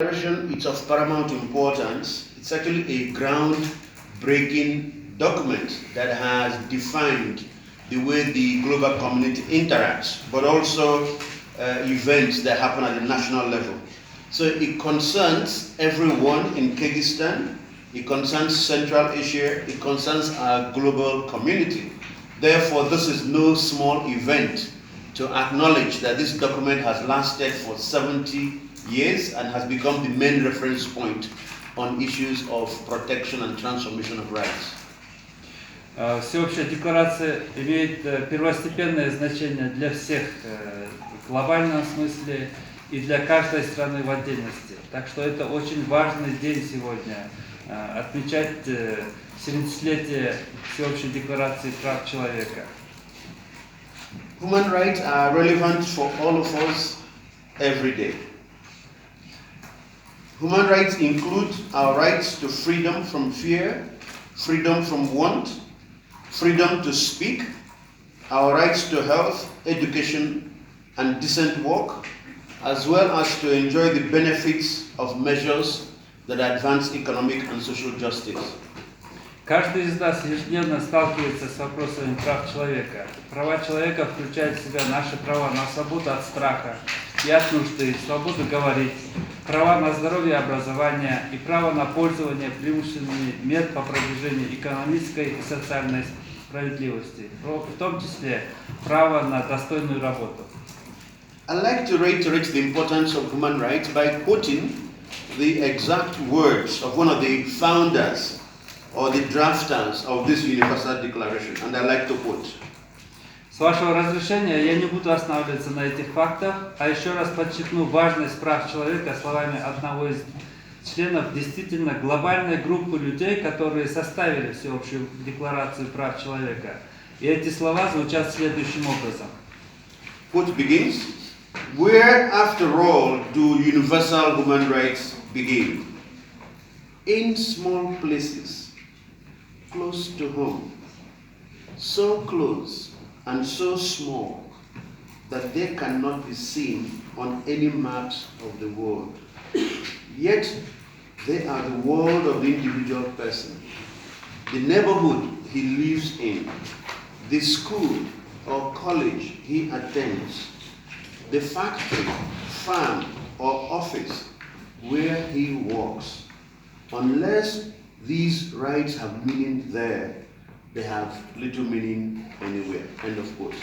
Declaration, it's of paramount importance. It's actually a ground-breaking document that has defined the way the global community interacts, but also events that happen at the national level. So it concerns everyone in Kyrgyzstan, it concerns Central Asia, it concerns our global community. Therefore, this is no small event to acknowledge that this document has lasted for 70 years and has become the main reference point on issues of protection and transformation of rights. Всеобщая декларация имеет первостепенное значение для всех в глобальном смысле и для каждой страны в отдельности. Так что это очень важный день сегодня, отмечать 70-летие Всеобщей декларации прав человека. Human rights are relevant for all of us every day. Human rights include our rights to freedom from fear, freedom from want, freedom to speak, our rights to health, education, and decent work, as well as to enjoy the benefits of measures that advance economic and social justice. Каждый из нас ежедневно сталкивается с вопросами прав человека. Права человека включают в себя наши права на свободу от страха и от нужды, свободу говорить, права на здоровье и образование и право на пользование преимуществами мер по продвижению экономической и социальной справедливости, в том числе право на достойную работу. I'd like to reiterate the importance of human rights by quoting the exact words of one of the founders or the drafters of this Universal Declaration, and I'd like to quote. С вашего разрешения я не буду останавливаться на этих фактах, а еще раз подчеркну важность прав человека словами одного из членов действительно глобальной группы людей, которые составили Всеобщую декларацию прав человека. И эти слова звучат следующим образом. Quote begins, "Where, after all, do universal human rights begin? In small places, close to home, so close and so small that they cannot be seen on any maps of the world. Yet they are the world of the individual person, the neighborhood he lives in, the school or college he attends, the factory, farm or office where he works. Unless these rights have meaning there, they have little meaning anywhere." End of quote.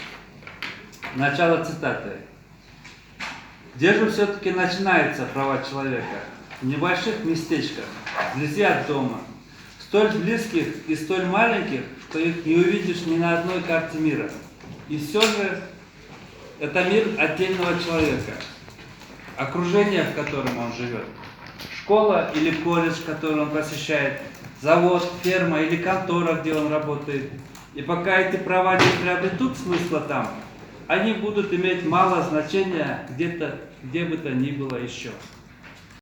Начало цитаты. Где же все-таки начинаются права человека? В небольших местечках, вблизи от дома, столь близких и столь маленьких, что их не увидишь ни на одной карте мира. И все же это мир отдельного человека, окружение, в котором он живет, школа или колледж, который он посещает, завод, ферма или контора, где он работает. И пока эти права не приобретут смысла там, они будут иметь мало значения где бы то ни было еще.